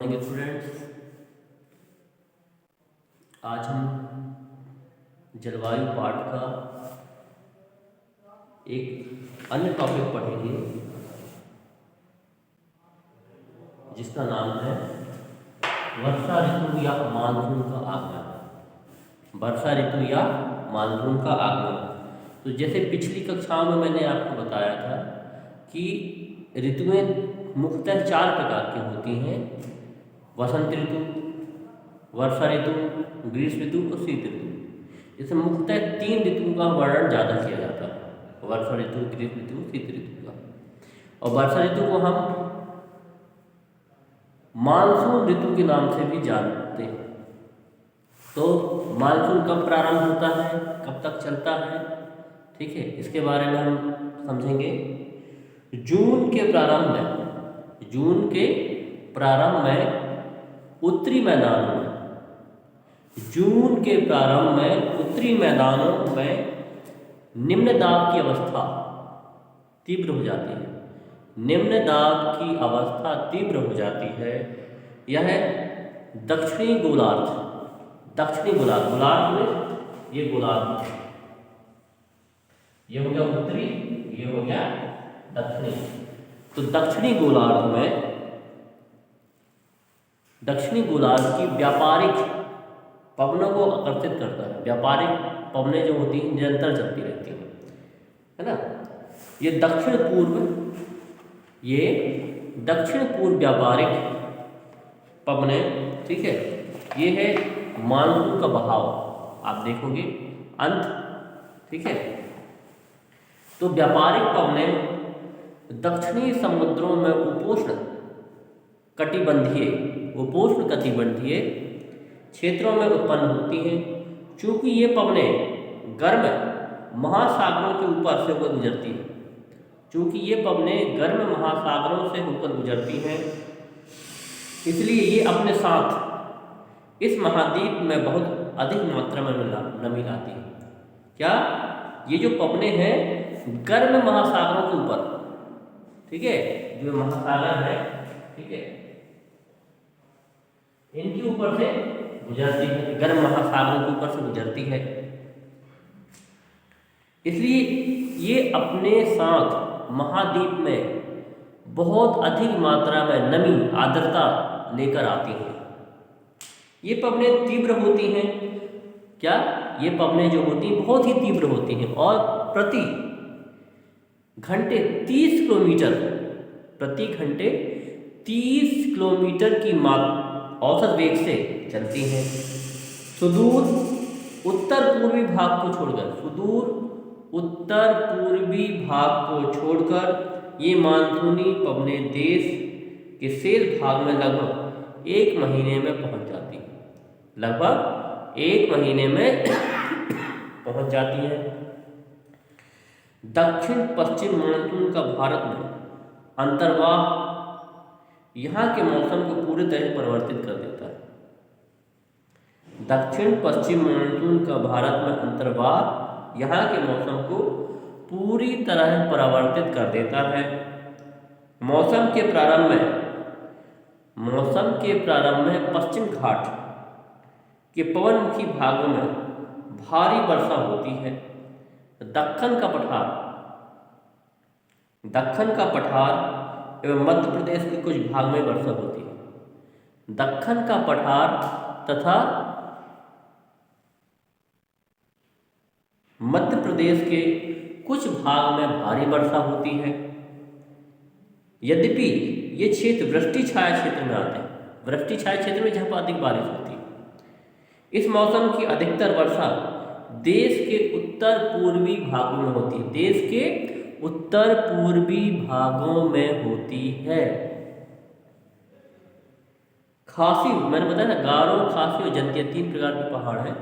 Students, आज हम जलवायु पाठ का एक अन्य टॉपिक पढ़ेंगे जिसका नाम है वर्षा ऋतु या मानसून का आगमन। वर्षा ऋतु या मानसून का आगमन। तो जैसे पिछली कक्षाओं में मैंने आपको बताया था कि ऋतुएं मुख्यतः 4 प्रकार की होती हैं: वसंत ऋतु, वर्षा ऋतु, ग्रीष्म ऋतु और शीत ऋतु। इसमें मुख्यतः 3 ऋतुओं का वर्णन ज़्यादा किया जाता है: वर्षा ऋतु, ग्रीष्म ऋतु, शीत ऋतु का। और वर्षा ऋतु को हम मानसून ऋतु के नाम से भी जानते हैं। तो मानसून कब प्रारंभ होता है, कब तक चलता है, ठीक है, इसके बारे में हम समझेंगे। जून के प्रारंभ में उत्तरी मैदानों में निम्न दाब की अवस्था तीव्र हो जाती है। निम्न दाब की अवस्था तीव्र हो जाती है। यह दक्षिणी गोलार्ध में ये गोलार्ध, ये हो गया उत्तरी, ये हो गया दक्षिणी। तो दक्षिणी गोलार्ध की व्यापारिक पवनों को आकर्षित करता है। व्यापारिक पवनें जो होती हैं निरंतर चलती रहती हैं, है ना। ये दक्षिण पूर्व व्यापारिक पवनें, ठीक है, ये है मानसून का बहाव। आप देखोगे अंत, ठीक है। तो व्यापारिक पवनें दक्षिणी समुद्रों में उपोष्ण कटिबंधीय क्षेत्रों में उत्पन्न होती हैं। चूंकि ये पवनें गर्म महासागरों के ऊपर से होकर गुजरती हैं, इसलिए ये अपने साथ इस महाद्वीप में बहुत अधिक मात्रा में नमी लाती है। क्या? ये जो पवनें हैं गर्म महासागरों के ऊपर, ठीक है, जो महासागर है, ठीक है, इनके ऊपर से गुजरती है, गर्म महासागरों के ऊपर से गुजरती है। इसलिए ये अपने साथ महाद्वीप में बहुत अधिक मात्रा में नमी, आर्द्रता लेकर आती हैं। ये पवनें तीव्र होती हैं। क्या? ये पवनें जो होती हैं बहुत ही तीव्र होती हैं और प्रति घंटे 30 किलोमीटर की औसत वेग से चलती हैं। सुदूर उत्तर पूर्वी भाग को छोड़कर ये मानसूनी पवनें देश के शेष भाग में लगभग 1 महीने में पहुंच जाती हैं। दक्षिण पश्चिम मानसून का भारत में अंतर्वाह यहाँ के मौसम को पूरी तरह परिवर्तित कर देता है। दक्षिण पश्चिम मानसून का भारत में अंतर्वाह यहाँ के मौसम को पूरी तरह परिवर्तित कर देता है। मौसम के प्रारंभ में पश्चिम घाट के पवनमुखी भागों में भारी वर्षा होती है। दक्कन का पठार एवं मध्य प्रदेश के कुछ भाग में वर्षा होती है। दक्कन का पठार तथा मध्य प्रदेश के कुछ भाग में भारी वर्षा होती है। यद्यपि ये क्षेत्र वृष्टि छाया क्षेत्र में आते हैं। वृष्टि छाया क्षेत्र में जहाँ पर अधिक बारिश होती है। इस मौसम की अधिकतर वर्षा देश के उत्तर पूर्वी भागों में होती है। खासी, मैंने बताया ना, गारो, खासी और जंतिया 3 प्रकार के पहाड़ हैं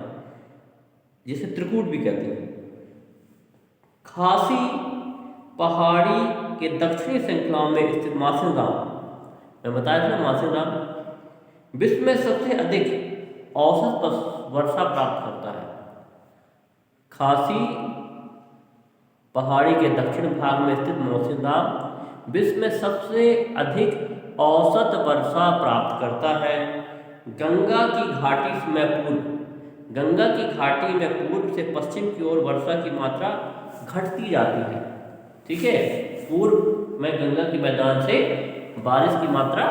जिसे त्रिकूट भी कहते हैं। खासी पहाड़ी के दक्षिणी श्रृंखला में स्थित मासिनराम, मैं बताया था मासिनराम विश्व में सबसे अधिक औसत वर्षा प्राप्त करता है। खासी पहाड़ी के दक्षिण भाग में स्थित मासिनराम विश्व में सबसे अधिक औसत वर्षा प्राप्त करता है। गंगा की घाटी में पूर्व से पश्चिम की ओर वर्षा की मात्रा घटती जाती है। ठीक है, पूर्व में गंगा के मैदान से बारिश की मात्रा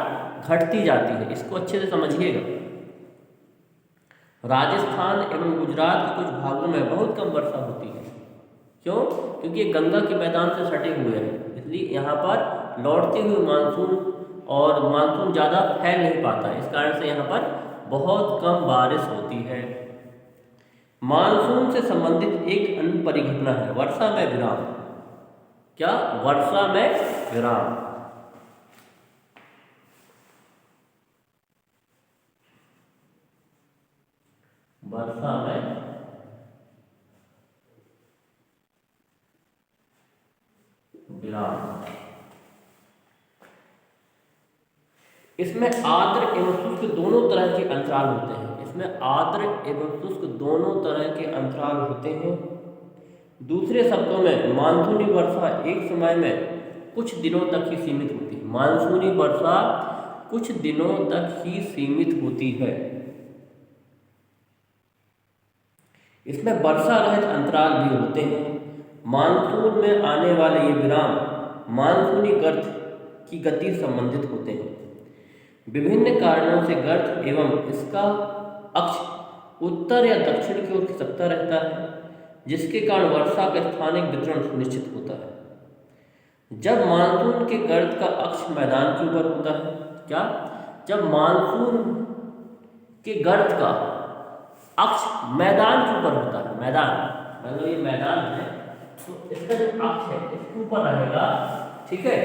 घटती जाती है, इसको अच्छे से समझिएगा। राजस्थान एवं गुजरात के कुछ भागों में बहुत कम वर्षा होती है। क्यों? क्योंकि ये गंगा के मैदान से सटे हुए हैं, इसलिए यहाँ पर लौटते हुए मानसून ज़्यादा फैल नहीं पाता है, इस कारण से यहाँ पर बहुत कम बारिश होती है। मानसून से संबंधित एक अन्य परिघटना है वर्षा में विराम। क्या? वर्षा में विराम। वर्षा में विराम। इसमें आर्द्र एवं शुष्क दोनों तरह के अंतराल होते हैं। दूसरे शब्दों में मानसूनी वर्षा एक समय में कुछ दिनों तक ही सीमित होती है। मानसूनी वर्षा कुछ दिनों तक ही सीमित होती है। इसमें वर्षा रहित अंतराल भी होते हैं। मानसून में आने वाले ये विराम मानसूनी गर्त की गति से संबंधित होते हैं। विभिन्न कारणों से गर्त एवं इसका अक्ष उत्तर या दक्षिण की ओर खिसकता रहता है, जिसके कारण वर्षा का स्थानिक वितरण सुनिश्चित होता है। जब मानसून के गर्त का अक्ष मैदान के ऊपर होता है, क्या? जब मानसून के गर्त का अक्ष मैदान के ऊपर होता है, मतलब ये मैदान है, तो इसका जो अक्ष है इसके ऊपर रहेगा। ठीक है,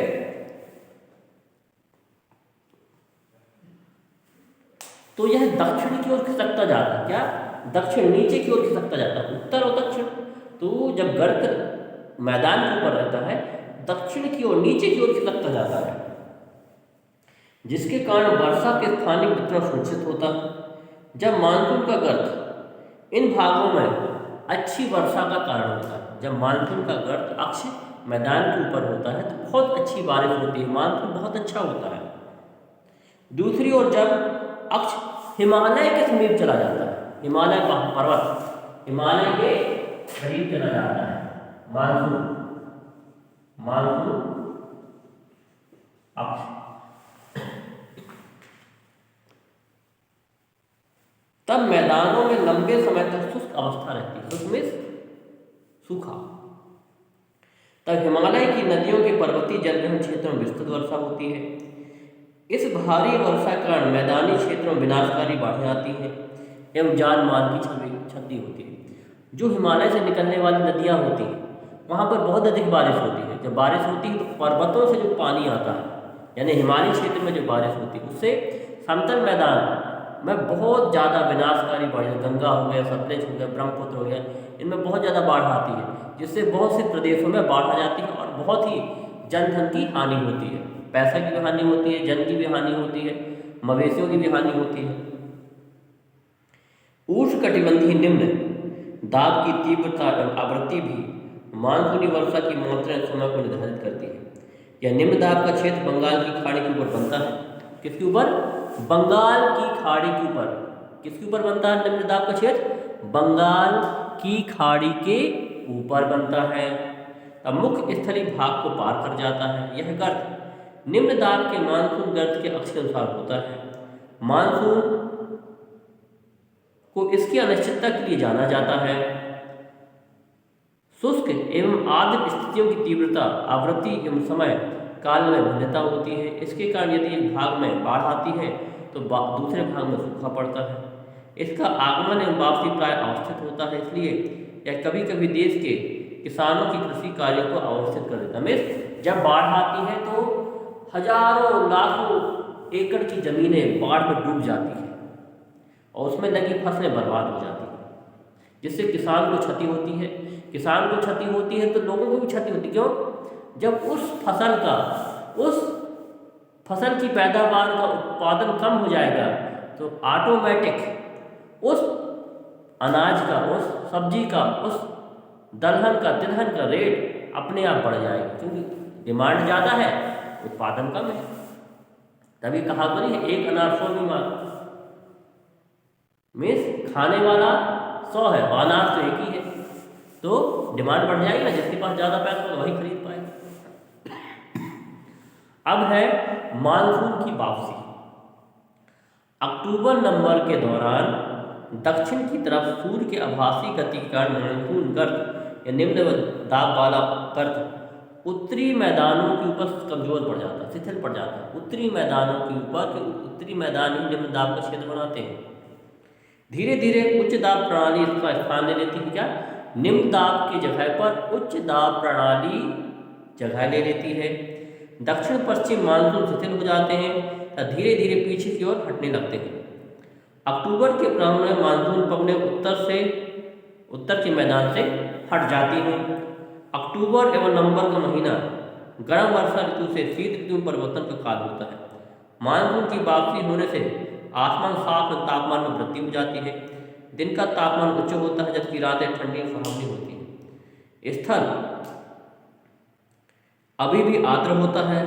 तो यह दक्षिण की ओर खिसकता जाता है। क्या? दक्षिण नीचे की ओर खिसकता जाता है, उत्तर और दक्षिण। तो जब गर्त मैदान के ऊपर रहता है, दक्षिण की ओर नीचे की ओर खिसकता जाता है, जिसके कारण वर्षा के स्थानिक वितरण सुनिश्चित होता है। जब मानसून का गर्त इन भागों में अच्छी वर्षा का कारण होता है, जब मानसून का गर्त अक्ष मैदान के ऊपर होता है तो बहुत अच्छी बारिश होती है, मानसून बहुत अच्छा होता है। दूसरी ओर जब अक्ष हिमालय के समीप चला जाता है, हिमालय के करीब चला जाता है, मानसून अक्ष, तब मैदानों में लंबे समय तक शुष्क अवस्था रहती है। शुष्क में सूखा। तब हिमालय की नदियों के पर्वतीय जलग्रहण क्षेत्रों में विस्तृत वर्षा होती है। इस भारी वर्षा के कारण मैदानी क्षेत्रों में विनाशकारी बाढ़ें आती हैं एवं जान माल की क्षति होती है। जो हिमालय से निकलने वाली नदियाँ होती हैं वहाँ पर बहुत अधिक बारिश होती है। जब बारिश होती है तो पर्वतों से जो पानी आता है, यानी हिमालय क्षेत्र में जो बारिश होती है उससे समतल मैदान में बहुत ज़्यादा विनाशकारी बाढ़, गंगा हो गया, सतलज हो गया, ब्रह्मपुत्र हो गया, इनमें बहुत ज़्यादा बाढ़ आती है, जिससे बहुत से प्रदेशों में बाढ़ आ जाती है और बहुत ही जन धन की हानि होती है, पैसे की भी हानि होती है, जन की भी हानि होती है, मवेशियों की भी हानि होती है। उष्णकटिबंधीय निम्न दाब की तीव्रता एवं आवृत्ति भी मानसूनी वर्षा की मात्रा समय को निर्धारित करती है। यह निम्न दाब का क्षेत्र बंगाल की खाड़ी के ऊपर बनता है। किसके ऊपर? बंगाल की खाड़ी के ऊपर। किसके ऊपर बनता है निम्न दाब का क्षेत्र? बंगाल की खाड़ी के ऊपर बनता है। अब मुख्य स्थलीय भाग को पार कर जाता है। यह गर्त निम्न दाब के मानसून गर्त के अक्ष के अनुसार होता है। मानसून को इसकी अनिश्चितता के लिए जाना जाता है। शुष्क एवं आर्द्र स्थितियों की तीव्रता, आवृत्ति एवं समय काल में भिन्नता होती है। इसके कारण यदि एक भाग में बाढ़ आती है तो दूसरे भाग में सूखा पड़ता है। इसका आगमन एवं वापसी प्राय अवस्थित होता है, इसलिए यह कभी कभी देश के किसानों की कृषि कार्यों को अवस्थित कर देता है। जब बाढ़ आती है तो हजारों लाखों एकड़ की जमीनें बाढ़ में डूब जाती है और उसमें लगी फसलें बर्बाद हो जाती हैं, जिससे किसान को क्षति होती है। किसान को क्षति होती है तो लोगों को भी क्षति होती है। क्यों? जब उस फसल की पैदावार का उत्पादन कम हो जाएगा तो ऑटोमेटिक उस अनाज का, उस सब्जी का, उस तिलहन का रेट अपने आप बढ़ जाएगा, क्योंकि डिमांड ज़्यादा है, उत्पादन कम है। तभी कहा तो नहीं, एक अनार 100 बीमार, मीन्स खाने वाला 100 है और अनार तो एक ही है, तो डिमांड बढ़ जाएगी ना, जिसके पास ज़्यादा पैसा होगा वही खरीद पाएगा। अब है मानसून की वापसी। अक्टूबर नवंबर के दौरान दक्षिण की तरफ सूर्य के आभासी गति के कारण मानसून गर्त या निम्न दाब वाला गर्त उत्तरी मैदानों के ऊपर कमजोर पड़ जाता है, शिथिल पड़ जाता है। उत्तरी मैदानों के ऊपर के उत्तरी मैदान ही निम्न दाब का क्षेत्र बनाते हैं। धीरे धीरे उच्च दाब प्रणाली इसका स्थान ले लेती है। क्या? निम्न दाब की जगह पर उच्च दाब प्रणाली जगह ले लेती है। दक्षिण पश्चिम मानसून शिथिल हो जाते हैं तथा धीरे धीरे पीछे की ओर हटने लगते हैं। अक्टूबर के प्रारंभ में मानसून पवनें उत्तर के मैदान से हट जाती हैं। अक्टूबर एवं नवंबर का महीना गर्म वर्षा ऋतु से शीत ऋतु में परिवर्तन का काल होता है। मानसून की वापसी होने से आसमान साफ और तापमान में वृद्धि हो जाती है। दिन का तापमान उच्च होता है जबकि रातें ठंडी और सुहावनी होती हैं। स्थल अभी भी आर्द्र होता है।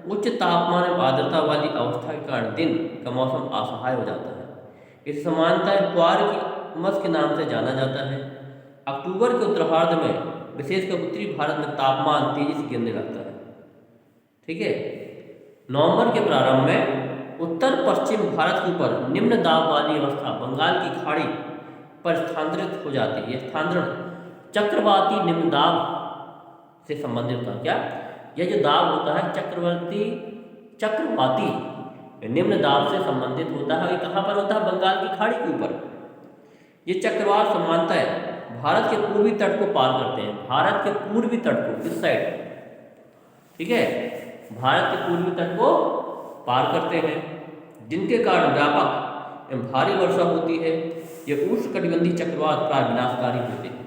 उच्च तापमान एवं आर्द्रता वाली अवस्था के कारण दिन का मौसम असहाय हो जाता है। इस समानता क्वार की उमस के नाम से जाना जाता है। अक्टूबर के उत्तरार्ध में विशेषकर उत्तरी भारत में तापमान तेजी से गिरने लगता है। ठीक है। नवंबर के प्रारंभ में उत्तर पश्चिम भारत के ऊपर निम्न दाब वाली अवस्था बंगाल की खाड़ी पर स्थानांतरित हो जाती है। यह स्थानांतरण चक्रवाती निम्न दाब से संबंधित होता है। क्या? यह जो दाब होता है चक्रवाती निम्न दाब से संबंधित होता है। ये कहाँ पर होता है? बंगाल की खाड़ी के ऊपर। ये चक्रवात समानतः भारत के पूर्वी तट को पार करते हैं। भारत के पूर्वी तट को, इस साइड, ठीक है, भारत के पूर्वी तट को पार करते हैं, जिनके कारण व्यापक एवं भारी वर्षा होती है। ये उष्णकटिबंधीय चक्रवात प्राय विनाशकारी होते हैं।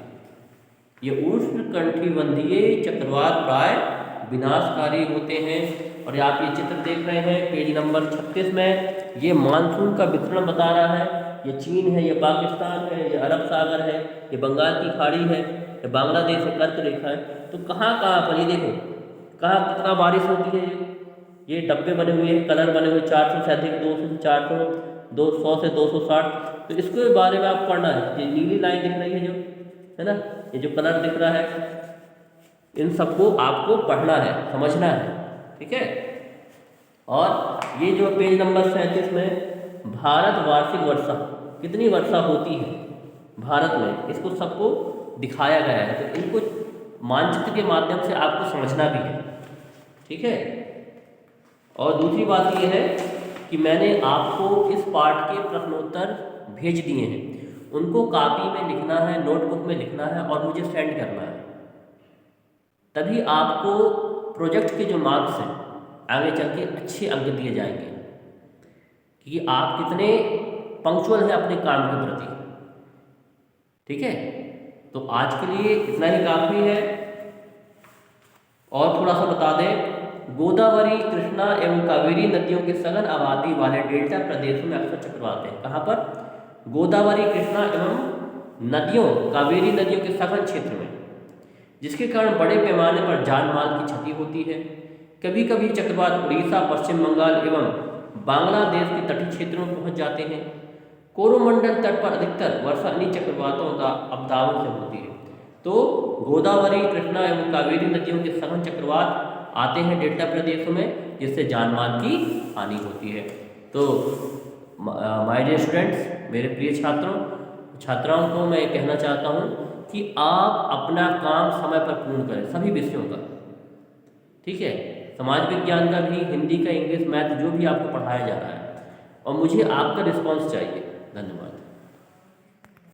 ये उष्णकटिबंधीय चक्रवात प्राय विनाशकारी होते हैं। और आप ये चित्र देख रहे हैं पेज नंबर 36 में, ये मानसून का वितरण बता रहा है। ये चीन है, ये पाकिस्तान है, ये अरब सागर है, ये बंगाल की खाड़ी है, ये बांग्लादेश है, कर्क रेखा है। तो कहाँ कहाँ पर ये देखो, कहाँ कितना बारिश होती है। ये डब्बे बने हुए हैं, कलर बने हुए, 400 से अधिक, 200 से 400, 200 से 260। तो इसके बारे में आप पढ़ना है। ये नीली लाइन दिख रही है जो, है ना, ये जो कलर दिख रहा है, इन सबको आपको पढ़ना है, समझना है। ठीक है। और ये जो पेज नंबर 37 में भारत वार्षिक वर्षा, कितनी वर्षा होती है भारत में, इसको सबको दिखाया गया है। तो इनको मानचित्र के माध्यम से आपको समझना भी है। ठीक है। और दूसरी बात यह है कि मैंने आपको इस पार्ट के प्रश्नोत्तर भेज दिए हैं, उनको कॉपी में लिखना है, नोटबुक में लिखना है और मुझे सेंड करना है। तभी आपको प्रोजेक्ट के जो मार्क्स हैं आगे चल के अच्छे अंक दिए जाएंगे कि आप कितने पंक्चुअल हैं अपने काम के प्रति। ठीक है। तो आज के लिए इतना ही काफ़ी है। और थोड़ा सा बता दें, गोदावरी, कृष्णा एवं कावेरी नदियों के सघन आबादी वाले डेल्टा प्रदेशों में अक्सर चक्रवात हैं। कहाँ पर? गोदावरी, कृष्णा एवं नदियों, कावेरी नदियों के सघन क्षेत्र में, जिसके कारण बड़े पैमाने पर जान माल की क्षति होती है। कभी कभी चक्रवात उड़ीसा, पश्चिम बंगाल एवं बांग्लादेश के तटीय क्षेत्रों में पहुंच जाते हैं। कोरोमंडल तट पर अधिकतर वर्षा इन्हीं चक्रवातों का अवदावन से होती है। तो गोदावरी, कृष्णा एवं कावेरी नदियों के सघन चक्रवात आते हैं डेल्टा प्रदेशों में, जिससे जान माल की हानि होती है। तो माय डियर स्टूडेंट्स, मेरे प्रिय छात्राओं को मैं कहना चाहता हूँ कि आप अपना काम समय पर पूर्ण करें, सभी विषयों का। ठीक है। समाज विज्ञान का भी, हिंदी का, इंग्लिश, मैथ, जो भी आपको पढ़ाया जा रहा है, और मुझे आपका रिस्पॉन्स चाहिए। धन्यवाद।